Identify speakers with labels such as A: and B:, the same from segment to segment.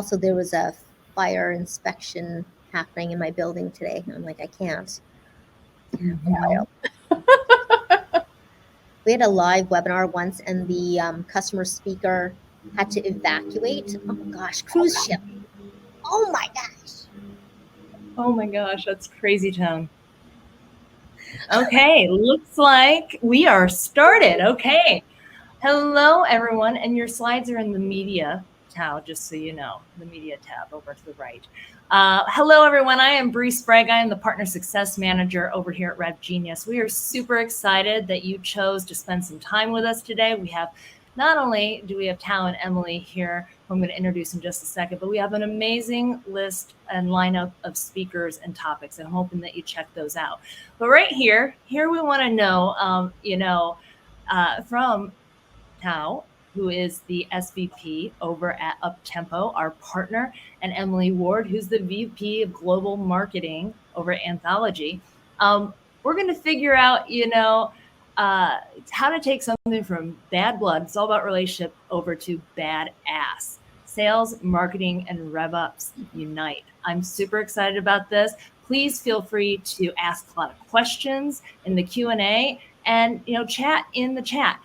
A: Also, there was a fire inspection happening in my building today. I'm like, I can't.
B: Yeah.
A: We had a live webinar once, and the customer speaker had to evacuate. Oh gosh, cruise ship. Oh my gosh.
B: Oh my gosh, that's crazy town. Okay, looks like we are started. Okay. Hello, everyone. And your slides are in the media tab, just so you know, the media tab over to the right. Hello, everyone. I am Bree Sprague. I am the Partner Success Manager over here at RevGenius. We are super excited that you chose to spend some time with us today. We have not only do we have Tao and Emily here, who I'm going to introduce in just a second, but we have an amazing list and lineup of speakers and topics, and I'm hoping that you check those out. But right here we want to know, from Tao, who is the SVP over at Uptempo, our partner, and Emily Ward, who's the VP of Global Marketing over at Anthology. We're going to figure out, how to take something from bad blood, it's all about relationship, over to badass. Sales, marketing, and RevOps unite. I'm super excited about this. Please feel free to ask a lot of questions in the Q&A and, chat in the chat.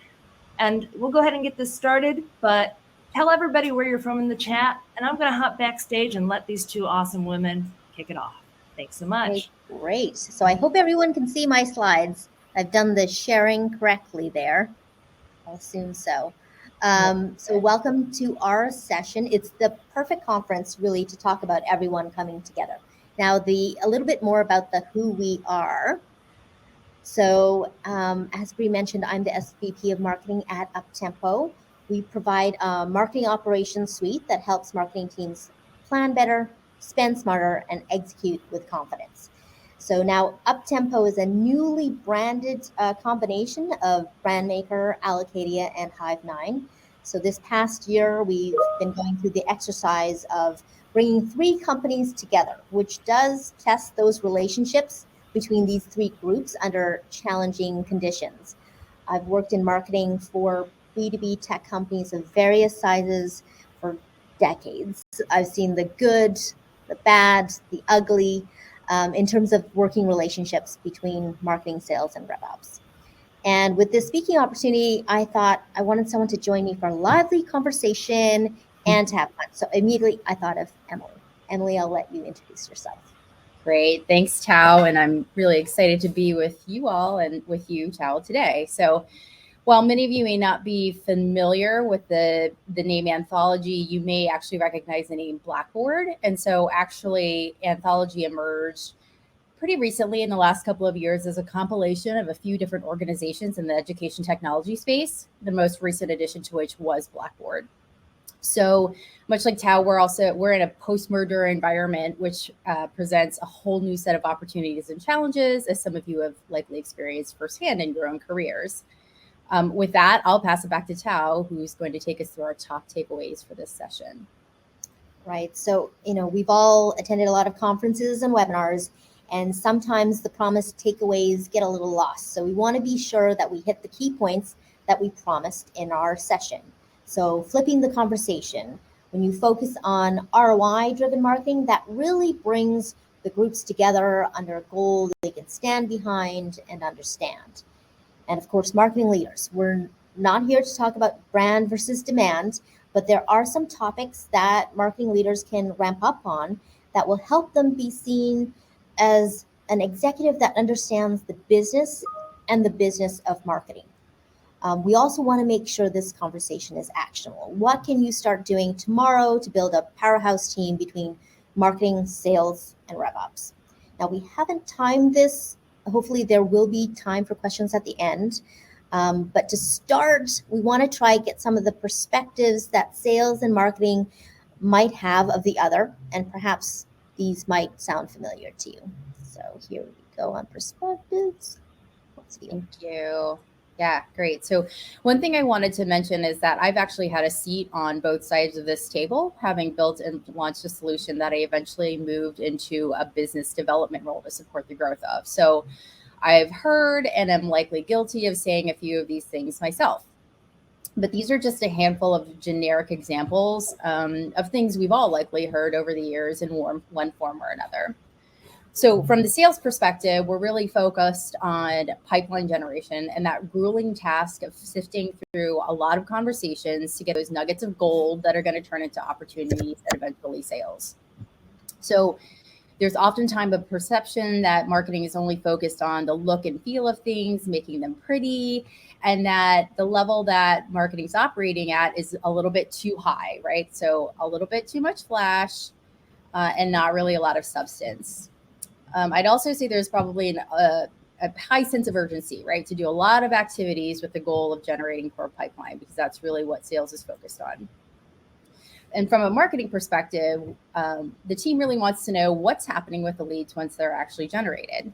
B: And we'll go ahead and get this started, but tell everybody where you're from in the chat, and I'm going to hop backstage and let these two awesome women kick it off. Thanks so much.
A: Great. So I hope everyone can see my slides. I've done the sharing correctly there. I'll assume so. So welcome to our session. It's the perfect conference, really, to talk about everyone coming together. Now, a little bit more about the who we are. So as Bree mentioned, I'm the SVP of Marketing at Uptempo. We provide a marketing operations suite that helps marketing teams plan better, spend smarter, and execute with confidence. So now Uptempo is a newly branded combination of Brandmaker, Allocadia, and Hive9. So this past year, we've been going through the exercise of bringing 3 companies together, which does test those relationships between these 3 groups under challenging conditions. I've worked in marketing for B2B tech companies of various sizes for decades. I've seen the good, the bad, the ugly, in terms of working relationships between marketing, sales, and RevOps. And with this speaking opportunity, I thought I wanted someone to join me for a lively conversation and to have fun. So immediately I thought of Emily. Emily, I'll let you introduce yourself.
C: Great. Thanks, Tao. And I'm really excited to be with you all and with you, Tao, today. So while many of you may not be familiar with the name Anthology, you may actually recognize the name Blackboard. And so actually Anthology emerged pretty recently in the last couple of years as a compilation of a few different organizations in the education technology space, the most recent addition to which was Blackboard. So much like Tao, we're in a post-merger environment, which presents a whole new set of opportunities and challenges, as some of you have likely experienced firsthand in your own careers. With that, I'll pass it back to Tao, who's going to take us through our top takeaways for this session.
A: Right. So, we've all attended a lot of conferences and webinars, and sometimes the promised takeaways get a little lost. So we want to be sure that we hit the key points that we promised in our session. So flipping the conversation, when you focus on ROI-driven marketing, that really brings the groups together under a goal that they can stand behind and understand. And of course, marketing leaders, we're not here to talk about brand versus demand, but there are some topics that marketing leaders can ramp up on that will help them be seen as an executive that understands the business and the business of marketing. We also want to make sure this conversation is actionable. What can you start doing tomorrow to build a powerhouse team between marketing, sales, and RevOps? Now, we haven't timed this. Hopefully, there will be time for questions at the end. But to start, we want to try get some of the perspectives that sales and marketing might have of the other, and perhaps these might sound familiar to you. So here we go on perspectives.
C: Thank you. Yeah, great. So one thing I wanted to mention is that I've actually had a seat on both sides of this table, having built and launched a solution that I eventually moved into a business development role to support the growth of. So I've heard and am likely guilty of saying a few of these things myself. But these are just a handful of generic examples of things we've all likely heard over the years in one form or another. So from the sales perspective, we're really focused on pipeline generation and that grueling task of sifting through a lot of conversations to get those nuggets of gold that are going to turn into opportunities and eventually sales. So there's oftentimes a perception that marketing is only focused on the look and feel of things, making them pretty, and that the level that marketing's operating at is a little bit too high, right? So a little bit too much flash and not really a lot of substance. I'd also say there's probably a high sense of urgency, right? To do a lot of activities with the goal of generating core pipeline, because that's really what sales is focused on. And from a marketing perspective, the team really wants to know what's happening with the leads once they're actually generated.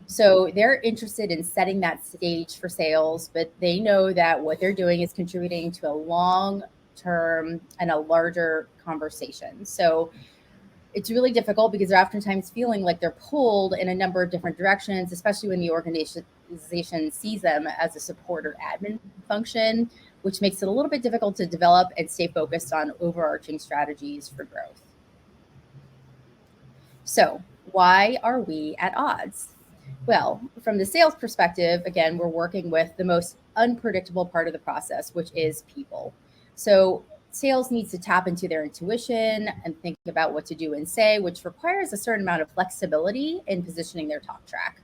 C: So they're interested in setting that stage for sales, but they know that what they're doing is contributing to a long-term and a larger conversation. So it's really difficult because they're oftentimes feeling like they're pulled in a number of different directions, especially when the organization sees them as a support or admin function, which makes it a little bit difficult to develop and stay focused on overarching strategies for growth. So why are we at odds? Well, from the sales perspective, again, we're working with the most unpredictable part of the process, which is people. So sales needs to tap into their intuition and think about what to do and say, which requires a certain amount of flexibility in positioning their talk track.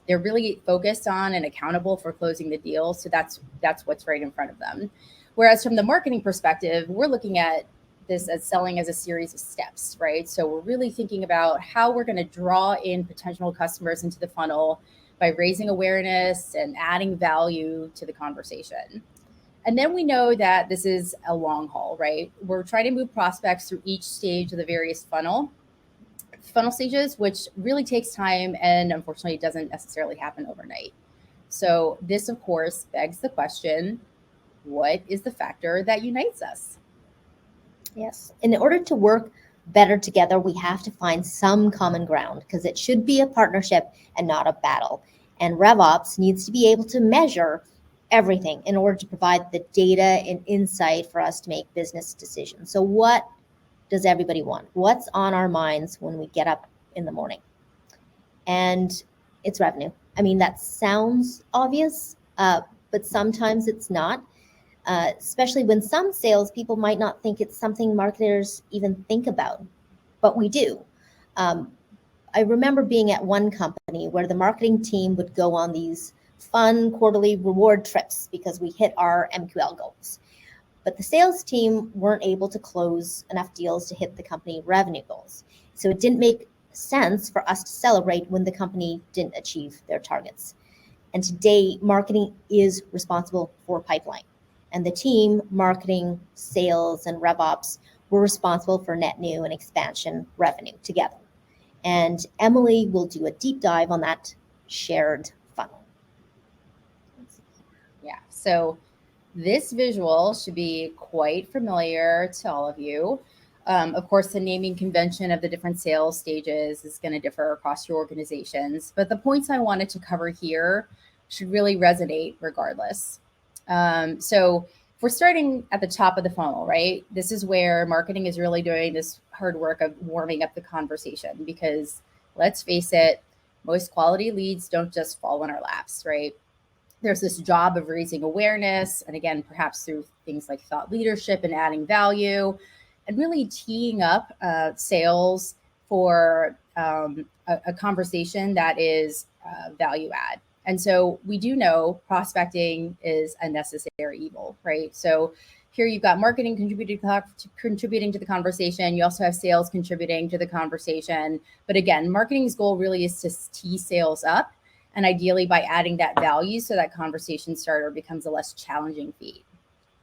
C: They're really focused on and accountable for closing the deal. So that's what's right in front of them. Whereas from the marketing perspective, we're looking at this as selling as a series of steps, right? So we're really thinking about how we're going to draw in potential customers into the funnel by raising awareness and adding value to the conversation. And then we know that this is a long haul, right? We're trying to move prospects through each stage of the various funnel stages, which really takes time and unfortunately doesn't necessarily happen overnight. So this, of course, begs the question, what is the factor that unites us?
A: Yes. In order to work better together, we have to find some common ground because it should be a partnership and not a battle. And RevOps needs to be able to measure everything in order to provide the data and insight for us to make business decisions. So what does everybody want? What's on our minds when we get up in the morning? And it's revenue. I mean, that sounds obvious, but sometimes it's not. Especially when some salespeople might not think it's something marketers even think about, but we do. I remember being at one company where the marketing team would go on these fun quarterly reward trips because we hit our MQL goals. But the sales team weren't able to close enough deals to hit the company revenue goals. So it didn't make sense for us to celebrate when the company didn't achieve their targets. And today, marketing is responsible for pipeline. And the team, marketing, sales, and RevOps were responsible for net new and expansion revenue together. And Emily will do a deep dive on that shared funnel.
C: Yeah, so this visual should be quite familiar to all of you. Of course, the naming convention of the different sales stages is going to differ across your organizations, but the points I wanted to cover here should really resonate regardless. So if we're starting at the top of the funnel, right? This is where marketing is really doing this hard work of warming up the conversation because let's face it, most quality leads don't just fall in our laps, right? There's this job of raising awareness. And again, perhaps through things like thought leadership and adding value and really teeing up sales for a conversation that is value add. And so we do know prospecting is a necessary evil, right? So here you've got marketing contributing to the conversation. You also have sales contributing to the conversation. But again, marketing's goal really is to tee sales up and ideally by adding that value so that conversation starter becomes a less challenging feat.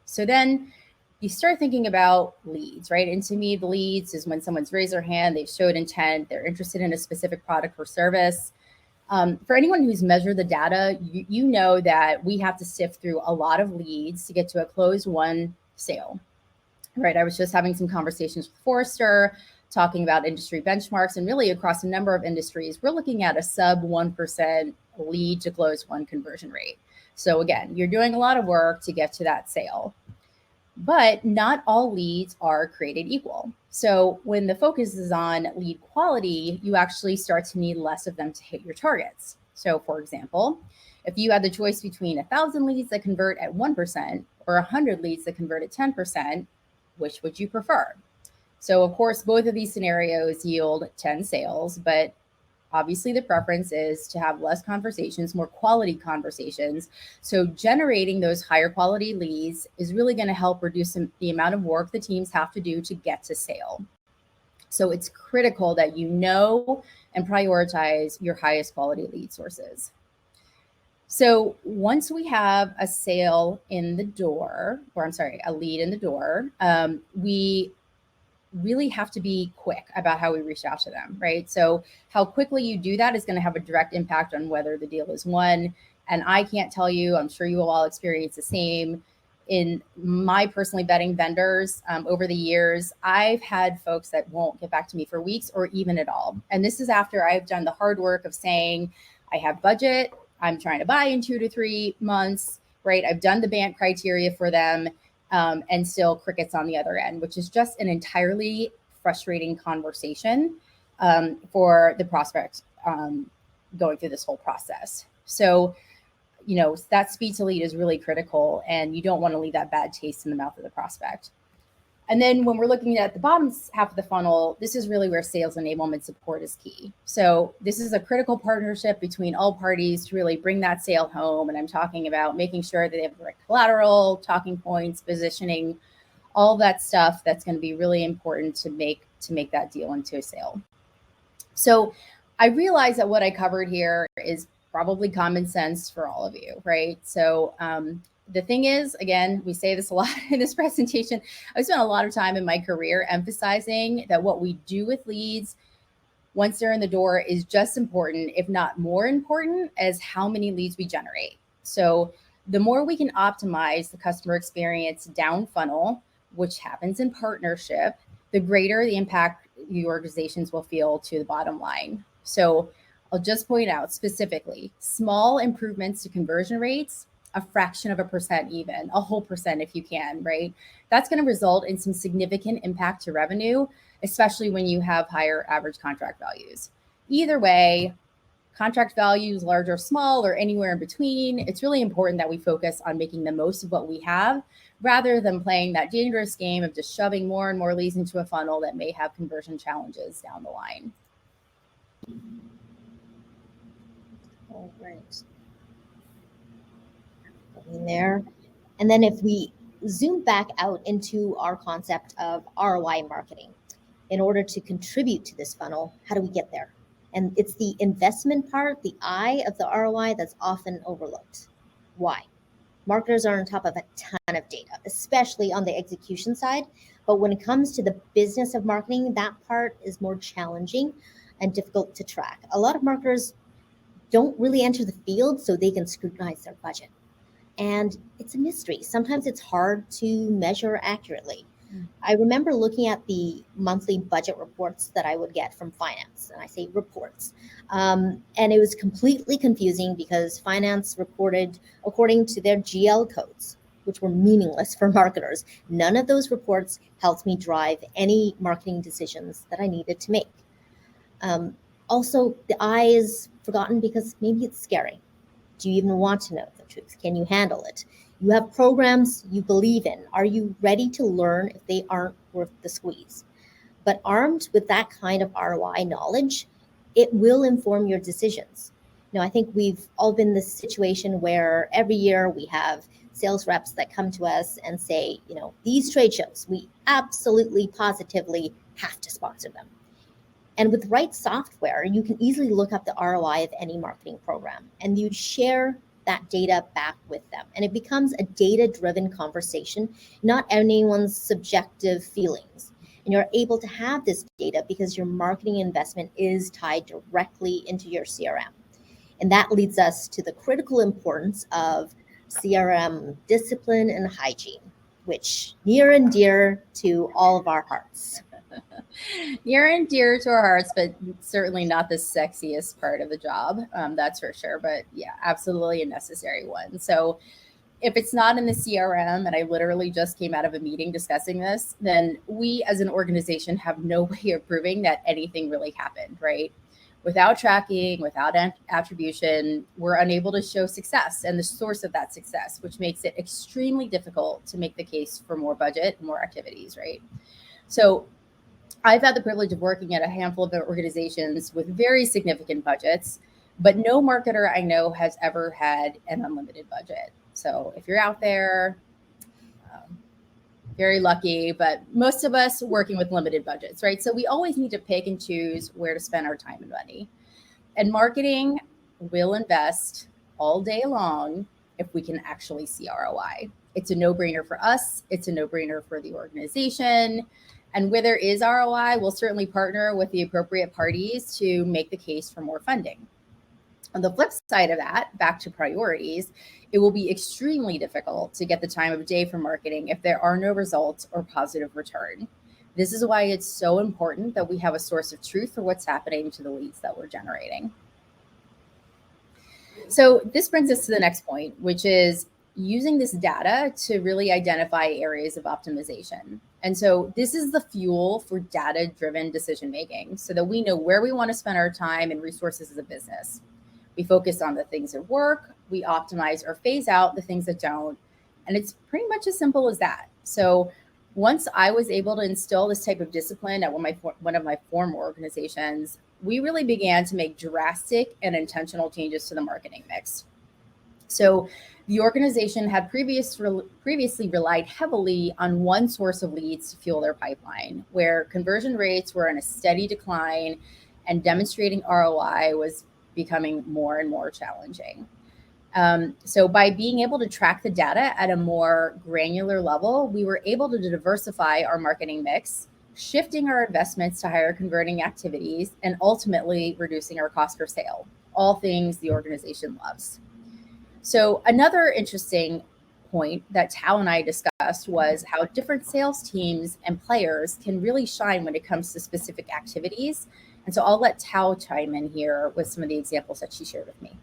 C: So then you start thinking about leads, right? And to me, the leads is when someone's raised their hand, they've showed intent, they're interested in a specific product or service. For anyone who's measured the data, you know that we have to sift through a lot of leads to get to a closed won sale, right? I was just having some conversations with Forrester, talking about industry benchmarks, and really across a number of industries, we're looking at a sub 1% lead to close one conversion rate. So again, you're doing a lot of work to get to that sale. But not all leads are created equal. So when the focus is on lead quality, you actually start to need less of them to hit your targets. So for example, if you had the choice between 1,000 leads that convert at 1% or 100 leads that convert at 10%, which would you prefer? So of course, both of these scenarios yield 10 sales, but obviously the preference is to have less conversations, more quality conversations. So generating those higher quality leads is really going to help reduce the amount of work the teams have to do to get to sale. So it's critical that you know and prioritize your highest quality lead sources. So once we have a sale in the door, a lead in the door, we really have to be quick about how we reach out to them, right? So how quickly you do that is going to have a direct impact on whether the deal is won. And I can't tell you, I'm sure you will all experience the same. In my personally vetting vendors over the years, I've had folks that won't get back to me for weeks or even at all. And this is after I've done the hard work of saying, I have budget, I'm trying to buy in 2 to 3 months, right? I've done the BANT criteria for them. And still crickets on the other end, which is just an entirely frustrating conversation for the prospect going through this whole process. So, that speed to lead is really critical, and you don't want to leave that bad taste in the mouth of the prospect. And then when we're looking at the bottom half of the funnel, this is really where sales enablement support is key. So this is a critical partnership between all parties to really bring that sale home. And I'm talking about making sure that they have the right collateral, talking points, positioning, all that stuff that's going to be really important to make that deal into a sale. So I realize that what I covered here is probably common sense for all of you, right? So the thing is, again, we say this a lot in this presentation, I spent a lot of time in my career emphasizing that what we do with leads once they're in the door is just important, if not more important, as how many leads we generate. So the more we can optimize the customer experience down funnel, which happens in partnership, the greater the impact the organizations will feel to the bottom line. So I'll just point out specifically, small improvements to conversion rates, a fraction of a percent, even a whole percent if you can, right? That's going to result in some significant impact to revenue, especially when you have higher average contract values. Either way, contract values, large or small or anywhere in between, it's really important that we focus on making the most of what we have rather than playing that dangerous game of just shoving more and more leads into a funnel that may have conversion challenges down the line.
A: All right. In there. And then if we zoom back out into our concept of ROI marketing, in order to contribute to this funnel, how do we get there? And it's the investment part, the I of the ROI, that's often overlooked. Why? Marketers are on top of a ton of data, especially on the execution side. But when it comes to the business of marketing, that part is more challenging and difficult to track. A lot of marketers don't really enter the field so they can scrutinize their budget. And it's a mystery. Sometimes it's hard to measure accurately. I remember looking at the monthly budget reports that I would get from finance, and I say reports. And it was completely confusing because finance reported according to their GL codes, which were meaningless for marketers. None of those reports helped me drive any marketing decisions that I needed to make. Also, the I is forgotten because maybe it's scary. Do you even want to know the truth? Can you handle it? You have programs you believe in. Are you ready to learn if they aren't worth the squeeze? But armed with that kind of ROI knowledge, it will inform your decisions. I think we've all been in this situation where every year we have sales reps that come to us and say, these trade shows, we absolutely, positively have to sponsor them. And with the right software, you can easily look up the ROI of any marketing program, and you share that data back with them. And it becomes a data-driven conversation, not anyone's subjective feelings. And you're able to have this data because your marketing investment is tied directly into your CRM. And that leads us to the critical importance of CRM discipline and hygiene, which near and dear to all of our hearts.
C: Near and dear to our hearts, but certainly not the sexiest part of the job. That's for sure. But yeah, absolutely a necessary one. So if it's not in the CRM, and I literally just came out of a meeting discussing this, then we as an organization have no way of proving that anything really happened, right? Without tracking, without attribution, we're unable to show success and the source of that success, which makes it extremely difficult to make the case for more budget, more activities, right? So I've had the privilege of working at a handful of organizations with very significant budgets, but no marketer I know has ever had an unlimited budget. So if you're out there, very lucky, but most of us working with limited budgets, right? So we always need to pick and choose where to spend our time and money. And marketing will invest all day long if we can actually see ROI. It's a no-brainer for us. It's a no-brainer for the organization. And where there is ROI, we'll certainly partner with the appropriate parties to make the case for more funding. On the flip side of that, back to priorities, it will be extremely difficult to get the time of day for marketing if there are no results or positive return. This is why it's so important that we have a source of truth for what's happening to the leads that we're generating. So this brings us to the next point, which is using this data to really identify areas of optimization. And so this is the fuel for data-driven decision-making so that we know where we want to spend our time and resources as a business. We focus on the things that work, we optimize or phase out the things that don't. And it's pretty much as simple as that. So once I was able to instill this type of discipline at one of my former organizations, we really began to make drastic and intentional changes to the marketing mix. So the organization had previously relied heavily on one source of leads to fuel their pipeline, where conversion rates were in a steady decline and demonstrating ROI was becoming more and more challenging. So by being able to track the data at a more granular level, we were able to diversify our marketing mix, shifting our investments to higher converting activities, and ultimately reducing our cost per sale, all things the organization loves. So another interesting point that Tao and I discussed was how different sales teams and players can really shine when it comes to specific activities. And so I'll let Tao chime in here with some of the examples that she shared with me.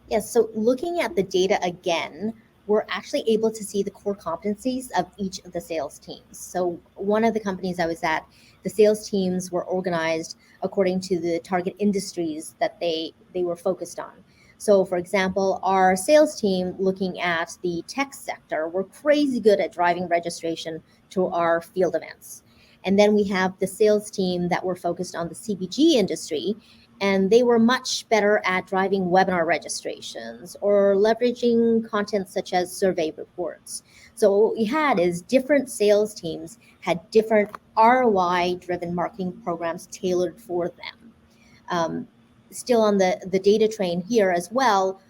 A: Yes, so looking at the data again, we're actually able to see the core competencies of each of the sales teams. So one of the companies I was at, the sales teams were organized according to the target industries that they were focused on. So for example, our sales team looking at the tech sector, we're crazy good at driving registration to our field events. And then we have the sales team that were focused on the CPG industry, and they were much better at driving webinar registrations or leveraging content such as survey reports. So what we had is different sales teams had different ROI-driven marketing programs tailored for them. Still on the data train here as well,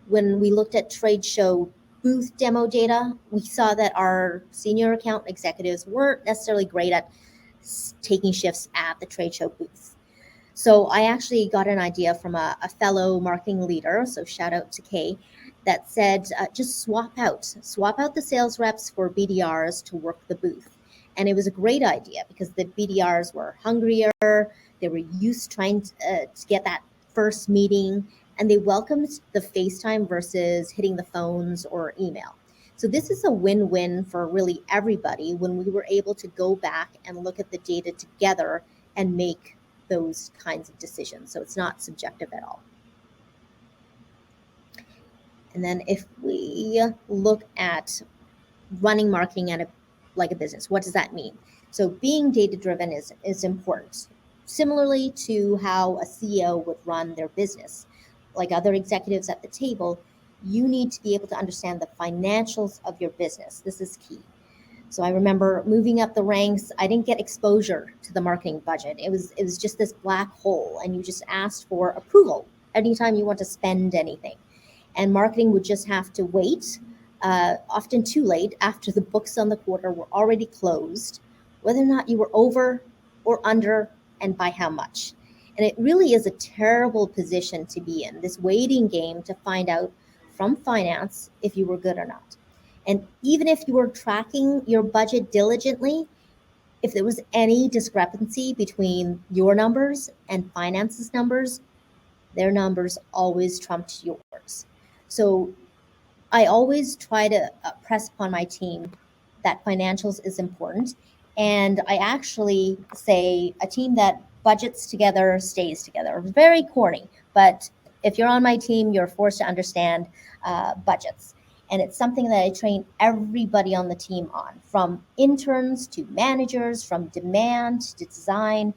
A: when we looked at trade show booth demo data, we saw that our senior account executives weren't necessarily great at taking shifts at the trade show booth. So I actually got an idea from a fellow marketing leader, so shout out to Kay, that said, just swap out the sales reps for BDRs to work the booth. And it was a great idea because the BDRs were hungrier, they were used trying to get that first meeting, and they welcomed the FaceTime versus hitting the phones or email. So this is a win-win for really everybody when we were able to go back and look at the data together and make those kinds of decisions. So it's not subjective at all. And then if we look at running marketing at like a business, what does that mean? So being data-driven is important. Similarly to how a CEO would run their business, like other executives at the table, you need to be able to understand the financials of your business. This is key. So I remember moving up the ranks, I didn't get exposure to the marketing budget. It was just this black hole, and you just asked for approval anytime you want to spend anything. And marketing would just have to wait, often too late, after the books on the quarter were already closed, whether or not you were over or under, and by how much. And it really is a terrible position to be in, this waiting game to find out from finance if you were good or not. And even if you were tracking your budget diligently, if there was any discrepancy between your numbers and finance's numbers, their numbers always trumped yours. So I always try to press upon my team that financials is important. And I actually say a team that budgets together stays together. Very corny, but if you're on my team, you're forced to understand budgets. And it's something that I train everybody on the team on, from interns to managers, from demand to design.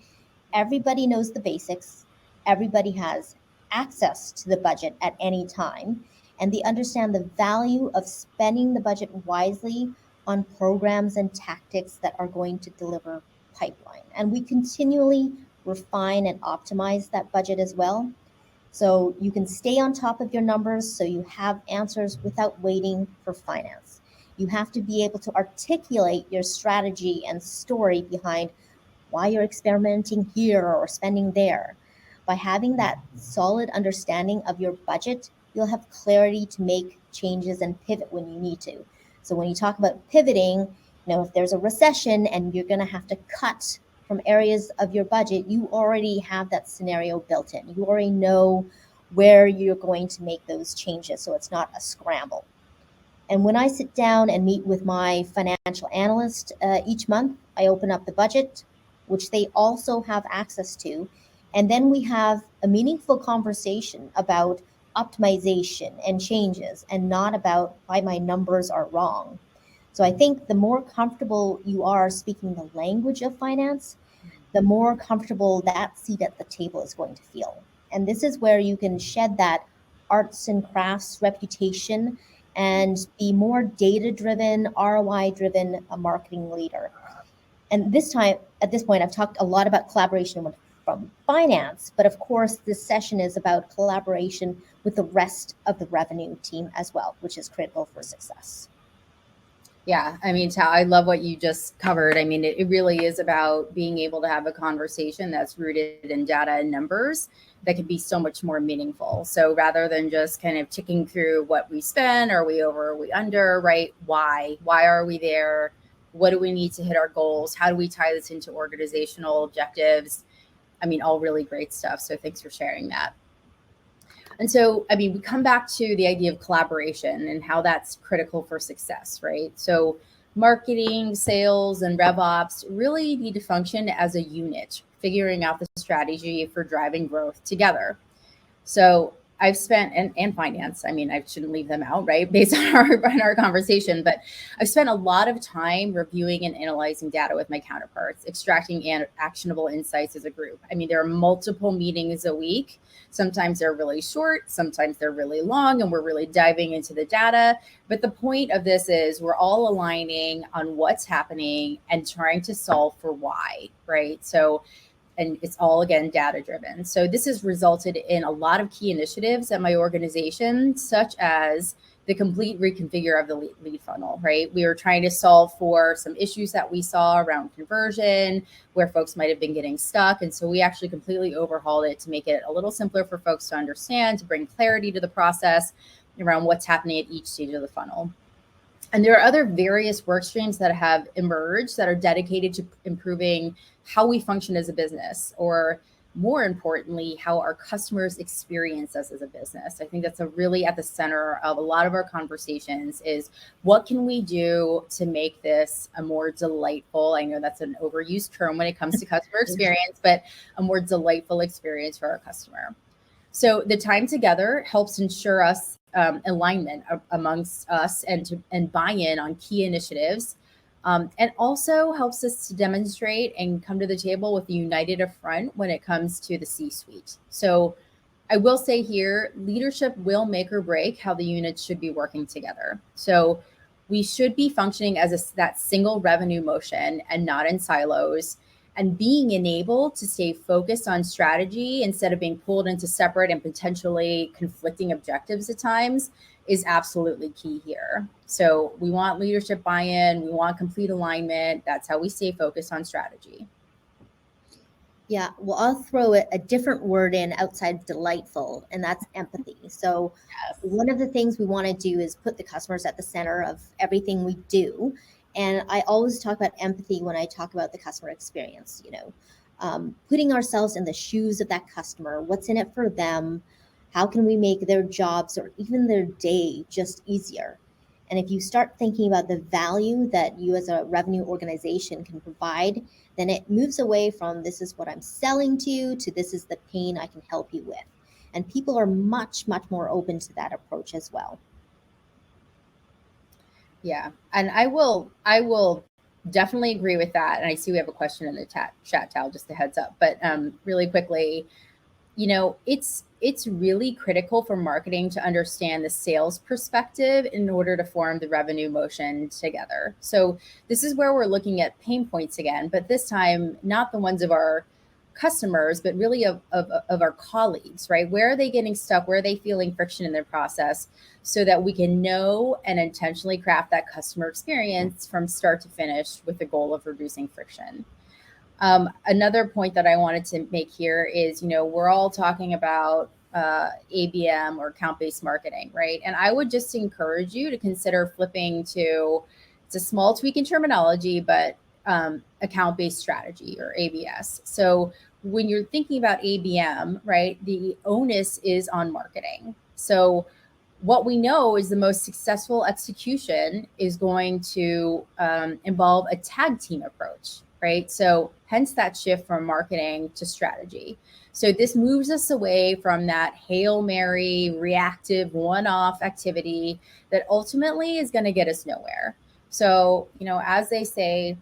A: Everybody knows the basics. Everybody has access to the budget at any time, and they understand the value of spending the budget wisely on programs and tactics that are going to deliver pipeline. And we continually refine and optimize that budget as well. So you can stay on top of your numbers so you have answers without waiting for finance. You have to be able to articulate your strategy and story behind why you're experimenting here or spending there. By having that solid understanding of your budget, you'll have clarity to make changes and pivot when you need to. So when you talk about pivoting, if there's a recession and you're going to have to cut from areas of your budget, you already have that scenario built in. You already know where you're going to make those changes, so it's not a scramble. And when I sit down and meet with my financial analyst each month, I open up the budget, which they also have access to. And then we have a meaningful conversation about optimization and changes, and not about why my numbers are wrong. So I think the more comfortable you are speaking the language of finance, the more comfortable that seat at the table is going to feel. And this is where you can shed that arts and crafts reputation and be more data-driven, ROI-driven marketing leader. And at this point, I've talked a lot about collaboration from finance, but of course, this session is about collaboration with the rest of the revenue team as well, which is critical for success.
C: Yeah, I mean, Tal, I love what you just covered. I mean, it really is about being able to have a conversation that's rooted in data and numbers that can be so much more meaningful. So rather than just kind of ticking through what we spend, are we over, are we under, right? Why are we there? What do we need to hit our goals? How do we tie this into organizational objectives? I mean, all really great stuff. So thanks for sharing that. And so, I mean, we come back to the idea of collaboration and how that's critical for success, right? So marketing, sales, and RevOps really need to function as a unit, figuring out the strategy for driving growth together. So I've spent, and finance, I mean, I shouldn't leave them out, right? Based on our conversation, but I've spent a lot of time reviewing and analyzing data with my counterparts, extracting actionable insights as a group. I mean, there are multiple meetings a week. Sometimes they're really short, sometimes they're really long, and we're really diving into the data. But the point of this is we're all aligning on what's happening and trying to solve for why, right? So, and it's all, again, data driven. So this has resulted in a lot of key initiatives at my organization, such as the complete reconfigure of the lead funnel, right? We were trying to solve for some issues that we saw around conversion, where folks might have been getting stuck. And so we actually completely overhauled it to make it a little simpler for folks to understand, to bring clarity to the process around what's happening at each stage of the funnel. And there are other various work streams that have emerged that are dedicated to improving how we function as a business, or more importantly, how our customers experience us as a business. I think that's really at the center of a lot of our conversations is what can we do to make this a more delightful, I know that's an overused term when it comes to customer experience, but a more delightful experience for our customer. So the time together helps ensure us alignment amongst us and buy-in on key initiatives, and also helps us to demonstrate and come to the table with a united front when it comes to the C-suite. So I will say here, leadership will make or break how the units should be working together. So we should be functioning as that single revenue motion and not in silos. And being enabled to stay focused on strategy instead of being pulled into separate and potentially conflicting objectives at times is absolutely key here. So we want leadership buy-in, we want complete alignment. That's how we stay focused on strategy.
A: Yeah, well, I'll throw a different word in outside delightful, and that's empathy. So one of the things we want to do is put the customers at the center of everything we do. And I always talk about empathy when I talk about the customer experience, putting ourselves in the shoes of that customer. What's in it for them? How can we make their jobs or even their day just easier? And if you start thinking about the value that you as a revenue organization can provide, then it moves away from this is what I'm selling to this is the pain I can help you with. And people are much, much more open to that approach as well.
C: Yeah. And I will definitely agree with that. And I see we have a question in the chat, Tal, just a heads up. But really quickly, it's really critical for marketing to understand the sales perspective in order to form the revenue motion together. So this is where we're looking at pain points again, but this time, not the ones of our customers, but really of our colleagues, right? Where are they getting stuck? Where are they feeling friction in their process so that we can know and intentionally craft that customer experience from start to finish with the goal of reducing friction. Another point that I wanted to make here is, we're all talking about ABM or account-based marketing, right? And I would just encourage you to consider flipping to, it's a small tweak in terminology, but account-based strategy or ABS. So when you're thinking about ABM, right, the onus is on marketing. So what we know is the most successful execution is going to involve a tag team approach, right? So hence that shift from marketing to strategy. So this moves us away from that Hail Mary reactive one-off activity that ultimately is going to get us nowhere. So, as they say,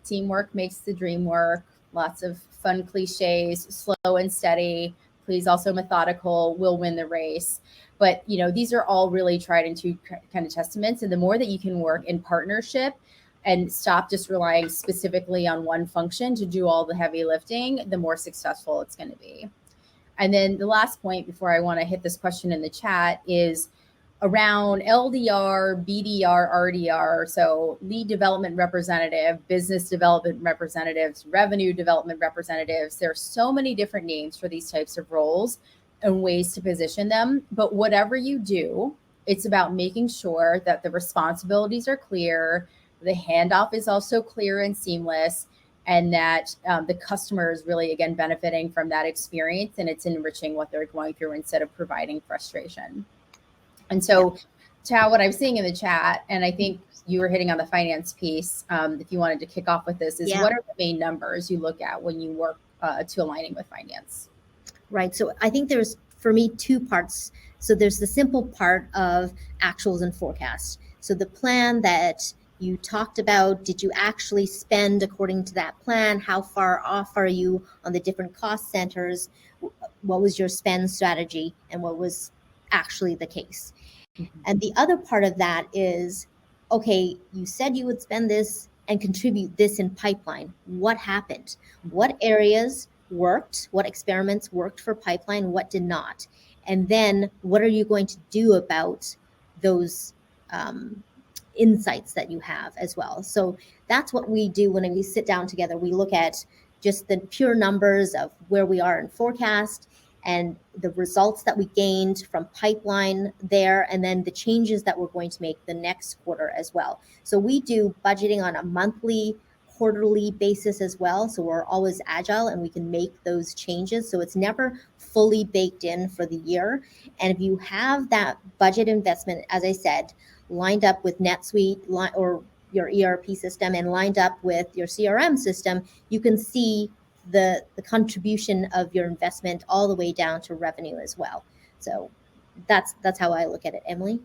C: teamwork makes the dream work. Lots of fun cliches, slow and steady. Please also methodical will win the race. But, these are all really tried and true kind of testaments. And the more that you can work in partnership and stop just relying specifically on one function to do all the heavy lifting, the more successful it's going to be. And then the last point before I want to hit this question in the chat is around LDR, BDR, RDR, so lead development representative, business development representatives, revenue development representatives. There are so many different names for these types of roles and ways to position them. But whatever you do, it's about making sure that the responsibilities are clear, the handoff is also clear and seamless, and that the customer is really, again, benefiting from that experience, and it's enriching what they're going through instead of providing frustration. And so, Tao, what I'm seeing in the chat, and I think you were hitting on the finance piece, if you wanted to kick off with this, is what are the main numbers you look at when you work to aligning with finance?
A: Right. So I think there's, for me, two parts. So there's the simple part of actuals and forecasts. So the plan that you talked about, did you actually spend according to that plan? How far off are you on the different cost centers? What was your spend strategy and what was actually the case? Mm-hmm. And the other part of that is, okay, you said you would spend this and contribute this in pipeline. What happened? What areas worked? What experiments worked for pipeline? What did not? And then what are you going to do about those insights that you have as well? So that's what we do when we sit down together. We look at just the pure numbers of where we are in forecast and the results that we gained from pipeline there, and then the changes that we're going to make the next quarter as well. So we do budgeting on a monthly, quarterly basis as well. So we're always agile and we can make those changes. So it's never fully baked in for the year. And if you have that budget investment, as I said, lined up with NetSuite or your ERP system and lined up with your CRM system, you can see the contribution of your investment all the way down to revenue as well. So that's how I look at it. Emily?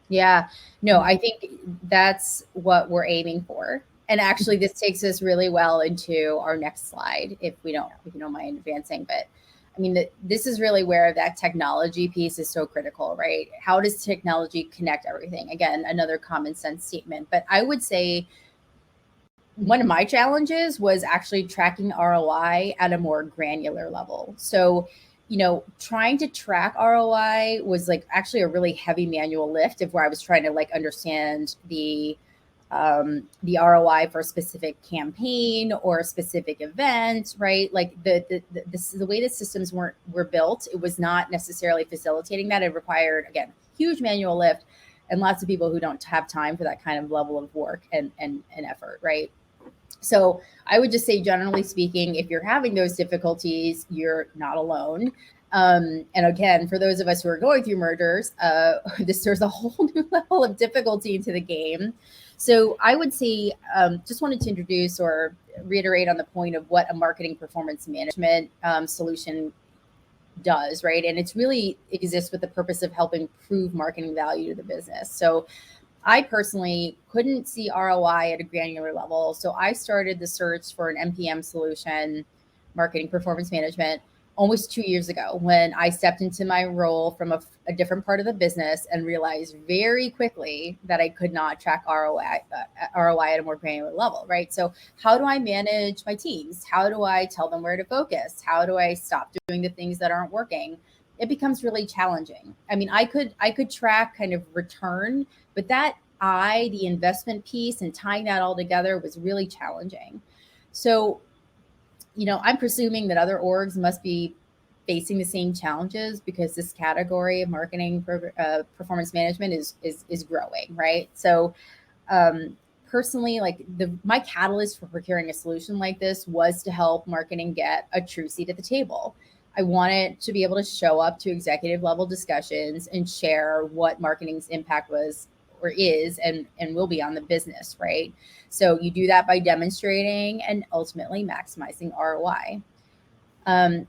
C: Yeah, no, I think that's what we're aiming for. And actually, this takes us really well into our next slide, if you don't mind advancing. But I mean, this is really where that technology piece is so critical, right? How does technology connect everything? Again, another common sense statement. But I would say one of my challenges was actually tracking ROI at a more granular level. So, trying to track ROI was actually a really heavy manual lift of where I was trying to understand the ROI for a specific campaign or a specific event, right? The way the systems were built, it was not necessarily facilitating that. It required, again, huge manual lift. and lots of people who don't have time for that kind of level of work and effort, right? So I would just say, generally speaking, if you're having those difficulties, you're not alone. And again, for those of us who are going through mergers, there's a whole new level of difficulty into the game. So I would say, just wanted to introduce or reiterate on the point of what a marketing performance management solution does, right? And it's really exists with the purpose of helping prove marketing value to the business. So I personally couldn't see ROI at a granular level. So I started the search for an MPM solution, marketing performance management, almost 2 years ago when I stepped into my role from a different part of the business and realized very quickly that I could not track ROI at a more granular level, right? So how do I manage my teams? How do I tell them where to focus? How do I stop doing the things that aren't working? It becomes really challenging. I mean, I could track kind of return, but the investment piece and tying that all together was really challenging. So, I'm presuming that other orgs must be facing the same challenges because this category of marketing performance management is growing, right? So, personally, like my catalyst for procuring a solution like this was to help marketing get a true seat at the table. I wanted to be able to show up to executive level discussions and share what marketing's impact was or is and will be on the business, right? So you do that by demonstrating and ultimately maximizing ROI.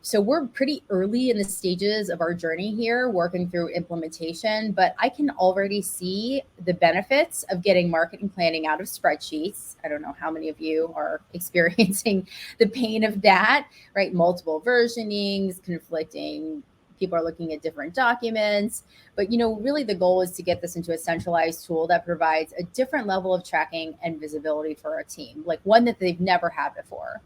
C: So we're pretty early in the stages of our journey here, working through implementation, but I can already see the benefits of getting marketing planning out of spreadsheets. I don't know how many of you are experiencing the pain of that, right? Multiple versionings, conflicting. People are looking at different documents, but really the goal is to get this into a centralized tool that provides a different level of tracking and visibility for our team, like one that they've never had before.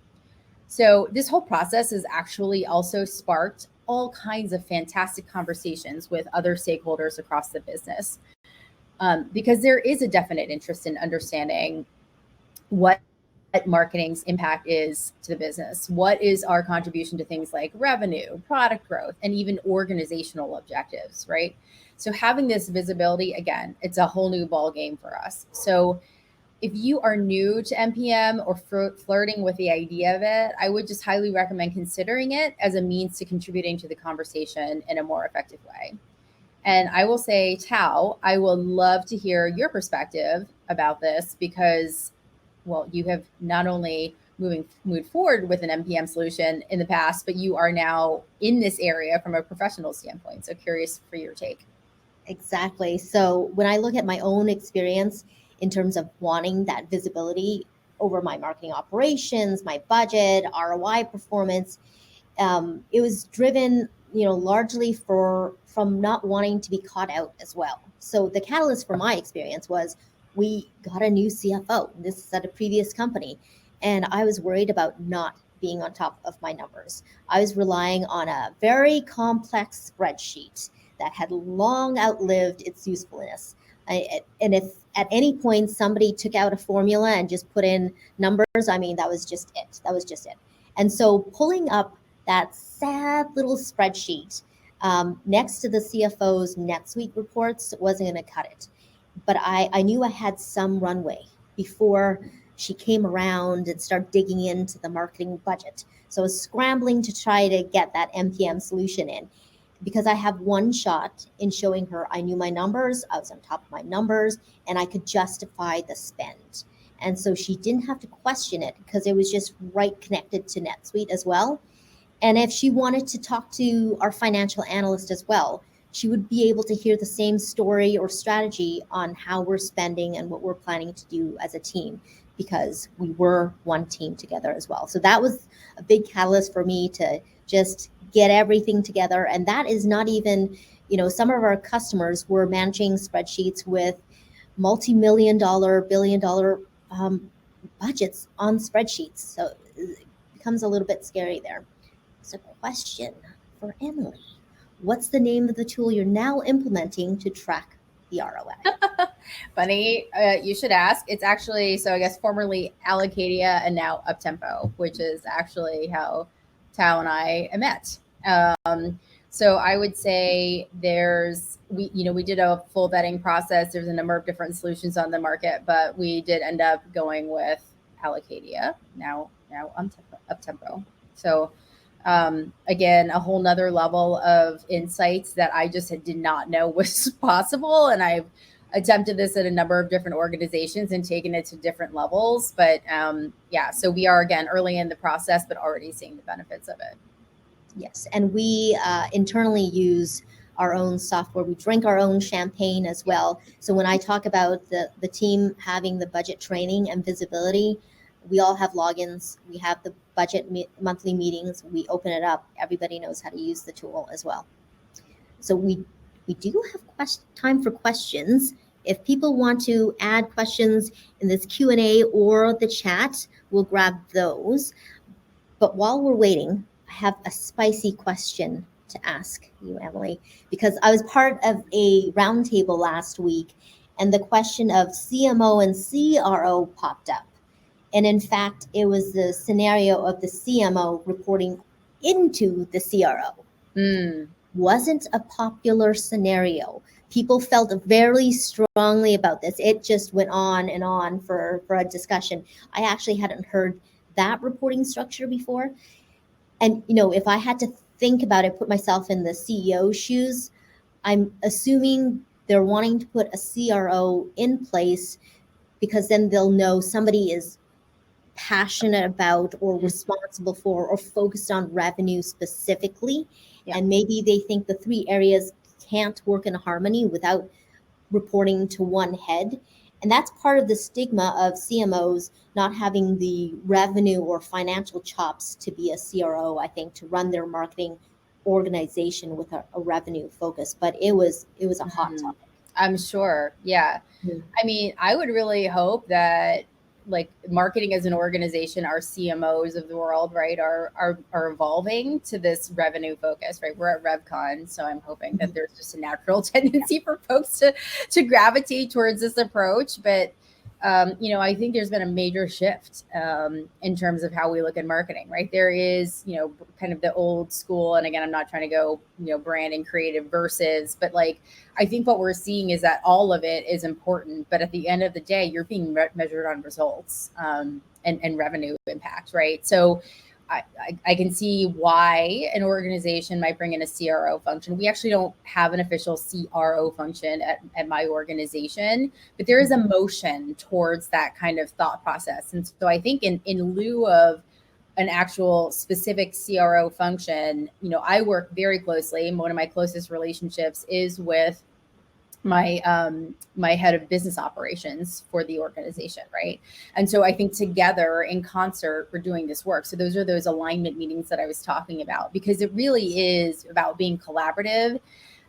C: So this whole process has actually also sparked all kinds of fantastic conversations with other stakeholders across the business, because there is a definite interest in understanding what marketing's impact is to the business. What is our contribution to things like revenue, product growth, and even organizational objectives, right? So having this visibility, again, it's a whole new ball game for us. So if you are new to MPM or flirting with the idea of it, I would just highly recommend considering it as a means to contributing to the conversation in a more effective way. And I will say, Tao, I would love to hear your perspective about this because, well, you have not only moved forward with an MPM solution in the past, but you are now in this area from a professional standpoint. So curious for your take.
A: Exactly. So when I look at my own experience in terms of wanting that visibility over my marketing operations, my budget, ROI performance, it was driven, largely from not wanting to be caught out as well. So the catalyst for my experience was we got a new CFO. This is at a previous company, and I was worried about not being on top of my numbers. I was relying on a very complex spreadsheet that had long outlived its usefulness. And if at any point somebody took out a formula and just put in numbers, I mean, that was just it. And so pulling up that sad little spreadsheet next to the CFO's NetSuite reports wasn't going to cut it. But I knew I had some runway before she came around and started digging into the marketing budget. So I was scrambling to try to get that MPM solution in, because I have one shot in showing her I knew my numbers, I was on top of my numbers, and I could justify the spend. And so she didn't have to question it because it was just right connected to NetSuite as well. And if she wanted to talk to our financial analyst as well, she would be able to hear the same story or strategy on how we're spending and what we're planning to do as a team, because we were one team together as well. So that was a big catalyst for me to just get everything together. And that is not even, some of our customers were managing spreadsheets with multi-million-dollar, billion-dollar budgets on spreadsheets. So it becomes a little bit scary there. So question for Emily. What's the name of the tool you're now implementing to track the ROI?
C: Funny, you should ask. It's actually, so I guess formerly Allocadia and now Uptempo, which is actually how Tao and I met. So I would say we did a full vetting process. There's a number of different solutions on the market, but we did end up going with Allocadia, now Uptempo. So again, a whole nother level of insights that I just did not know was possible. And I've attempted this at a number of different organizations and taken it to different levels. But so we are, again, early in the process, but already seeing the benefits of it.
A: Yes, and we internally use our own software. We drink our own champagne as well. So when I talk about the team having the budget training and visibility, we all have logins. We have the budget monthly meetings. We open it up. Everybody knows how to use the tool as well. So we do have time for questions. If people want to add questions in this Q&A or the chat, we'll grab those. But while we're waiting, I have a spicy question to ask you, Emily, because I was part of a roundtable last week, and the question of CMO and CRO popped up. And in fact, it was the scenario of the CMO reporting into the CRO. Wasn't a popular scenario. People felt very strongly about this. It just went on and on for a discussion. I actually hadn't heard that reporting structure before. And, if I had to think about it, put myself in the CEO's shoes, I'm assuming they're wanting to put a CRO in place because then they'll know somebody is passionate about or responsible for or focused on revenue specifically. Yeah. And maybe they think the three areas can't work in harmony without reporting to one head. And that's part of the stigma of CMOs not having the revenue or financial chops to be a CRO, I think, to run their marketing organization with a revenue focus. But it was a hot topic.
C: I'm sure. Yeah. I mean, I would really hope that marketing as an organization, our CMOs of the world, right, are evolving to this revenue focus, right? We're at RevCon, so I'm hoping that there's just a natural tendency for folks to gravitate towards this approach. But I think there's been a major shift in terms of how we look at marketing, right? There is, kind of the old school, and again, I'm not trying to go, brand and creative versus, but I think what we're seeing is that all of it is important, but at the end of the day, you're being measured on results and revenue impact, right? So I can see why an organization might bring in a CRO function. We actually don't have an official CRO function at my organization, but there is a motion towards that kind of thought process. And so I think in lieu of an actual specific CRO function, I work very closely, and one of my closest relationships is with my head of business operations for the organization, right? And so I think together in concert, we're doing this work. So those are those alignment meetings that I was talking about, because it really is about being collaborative.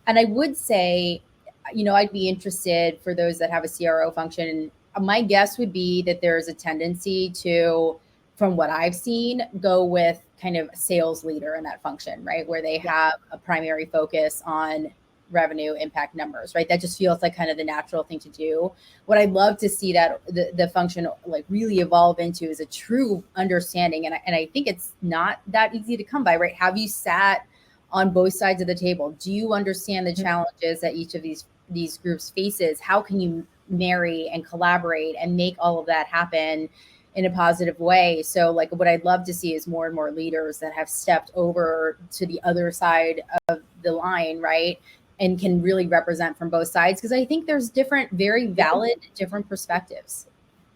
C: And I would say, I'd be interested for those that have a CRO function. My guess would be that there's a tendency to, from what I've seen, go with kind of a sales leader in that function, right? Where they have a primary focus on revenue impact numbers, right? That just feels like kind of the natural thing to do. What I'd love to see that the function really evolve into is a true understanding. And I think it's not that easy to come by, right? Have you sat on both sides of the table? Do you understand the challenges that each of these groups faces? How can you marry and collaborate and make all of that happen in a positive way? So what I'd love to see is more and more leaders that have stepped over to the other side of the line, right? And can really represent from both sides, because I think there's different, very valid, different perspectives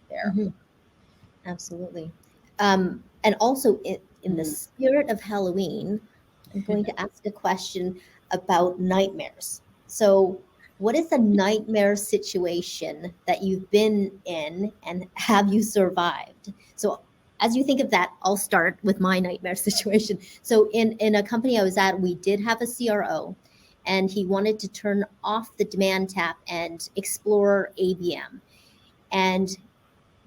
C: there.
A: Mm-hmm. Absolutely. And also in the spirit of Halloween, I'm going to ask a question about nightmares. So what is a nightmare situation that you've been in, and have you survived? So as you think of that, I'll start with my nightmare situation. So in a company I was at, we did have a CRO, and he wanted to turn off the demand tap and explore ABM. And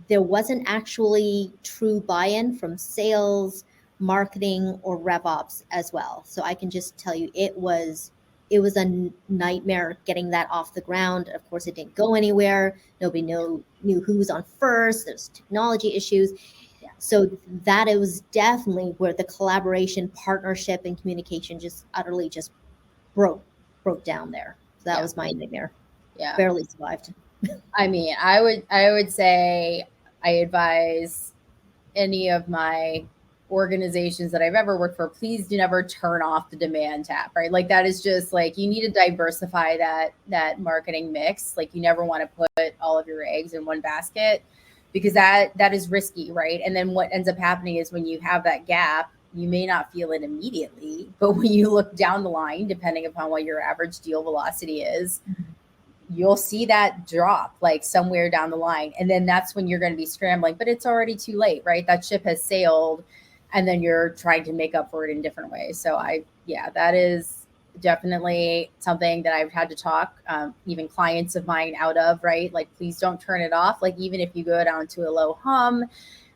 A: there wasn't actually true buy-in from sales, marketing, or RevOps as well. So I can just tell you, it was a nightmare getting that off the ground. Of course, it didn't go anywhere. Nobody knew who was on first. There's technology issues. So that it was definitely where the collaboration, partnership, and communication just utterly just broke down there. So that
C: Yeah.
A: was my nightmare.
C: Yeah.
A: Barely survived.
C: I mean, I would say I advise any of my organizations that I've ever worked for, please do never turn off the demand tab, right? Like that is just like, you need to diversify that marketing mix. Like you never want to put all of your eggs in one basket, because that is risky, right? And then what ends up happening is when you have that gap, you may not feel it immediately, but when you look down the line, depending upon what your average deal velocity is, you'll see that drop like somewhere down the line. And then that's when you're going to be scrambling, but it's already too late, right? That ship has sailed, and then you're trying to make up for it in different ways. So that is definitely something that I've had to talk even clients of mine out of, right? Like, please don't turn it off. Like, even if you go down to a low hum,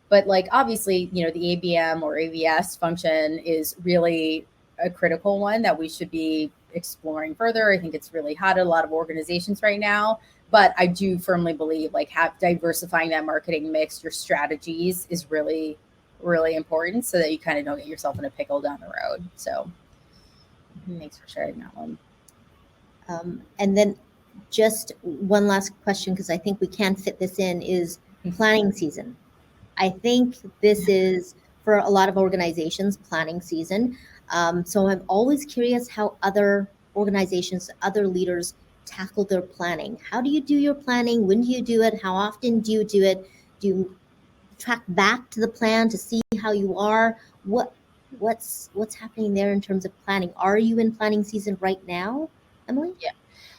C: but like, obviously, the ABM or AVS function is really a critical one that we should be exploring further. I think it's really hot at a lot of organizations right now, but I do firmly believe like diversifying that marketing mix, your strategies is really, really important, so that you kind of don't get yourself in a pickle down the road. So thanks for sharing that one.
A: And then just one last question, because I think we can fit this in, is planning season. I think this is, for a lot of organizations, planning season. So I'm always curious how other organizations, other leaders tackle their planning. How do you do your planning? When do you do it? How often do you do it? Do you track back to the plan to see how you are? What's happening there in terms of planning? Are you in planning season right now, Emily?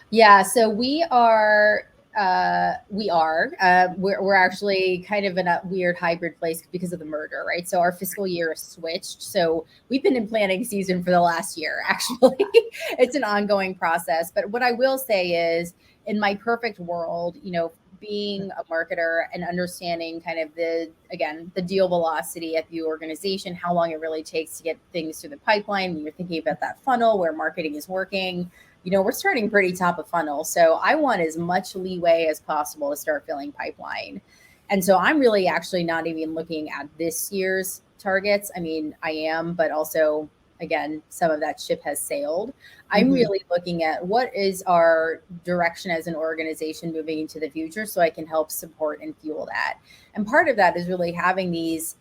C: Yeah. So we are. We're actually kind of in a weird hybrid place because of the merger, right? So our fiscal year is switched. So we've been in planning season for the last year, actually. It's an ongoing process. But what I will say is, in my perfect world, being a marketer and understanding kind of the deal velocity at the organization, how long it really takes to get things through the pipeline, when you're thinking about that funnel where marketing is working, we're starting pretty top of funnel. So I want as much leeway as possible to start filling pipeline. And so I'm really actually not even looking at this year's targets. I mean, I am, but also, again, some of that ship has sailed. I'm really looking at what is our direction as an organization moving into the future, so I can help support and fuel that. And part of that is really having these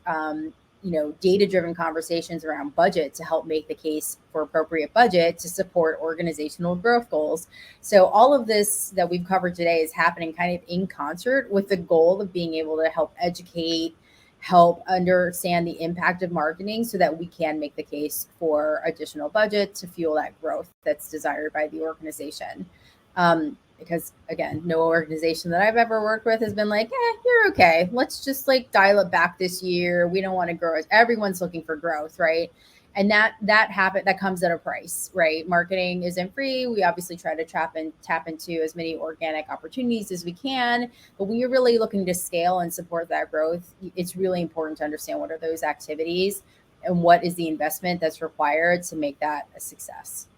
C: data-driven conversations around budget to help make the case for appropriate budget to support organizational growth goals. So all of this that we've covered today is happening kind of in concert with the goal of being able to help educate, help understand the impact of marketing, so that we can make the case for additional budget to fuel that growth that's desired by the organization. Because again, no organization that I've ever worked with has been like, you're okay, let's just like dial it back this year. We don't want to grow. Everyone's looking for growth, right? And that comes at a price, right? Marketing isn't free. We obviously try to tap into as many organic opportunities as we can. But when you're really looking to scale and support that growth, it's really important to understand what are those activities and what is the investment that's required to make that a success.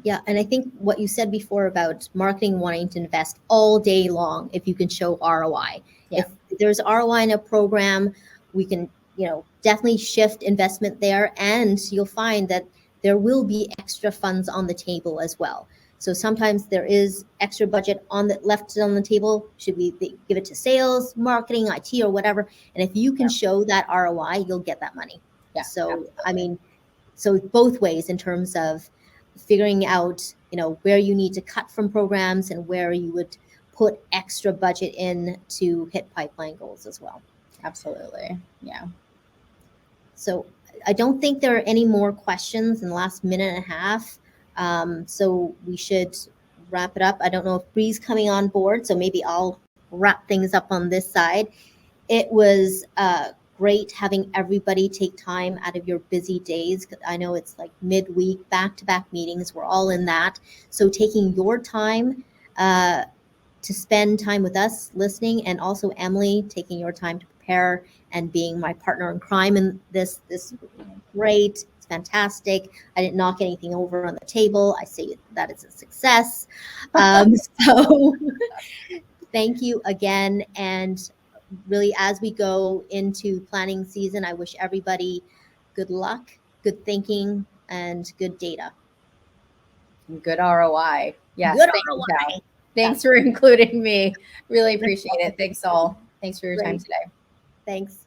A: Yeah, and I think what you said before about marketing wanting to invest all day long if you can show ROI.
C: Yeah.
A: If there's ROI in a program, we can, definitely shift investment there, and you'll find that there will be extra funds on the table as well. So sometimes there is extra budget left on the table. Should we give it to sales, marketing, IT, or whatever? And if you can show that ROI, you'll get that money.
C: Yeah,
A: so
C: absolutely.
A: I mean, so both ways in terms of figuring out, where you need to cut from programs and where you would put extra budget in to hit pipeline goals as well.
C: Absolutely. Yeah.
A: So I don't think there are any more questions in the last minute and a half. So we should wrap it up. I don't know if Bree's coming on board, so maybe I'll wrap things up on this side. It was great having everybody take time out of your busy days. I know it's like midweek, back-to-back meetings. We're all in that. So taking your time to spend time with us listening, and also Emily taking your time to prepare and being my partner in crime in this great. It's fantastic. I didn't knock anything over on the table. I say that it's a success. So thank you again. And really, as we go into planning season, I wish everybody good luck, good thinking, and good data.
C: Good ROI. Yes.
A: Good
C: Thank you, Tal.
A: ROI.
C: Thanks for including me. Really appreciate it. Thanks all. Thanks for your time
A: Great.
C: today.
A: Thanks.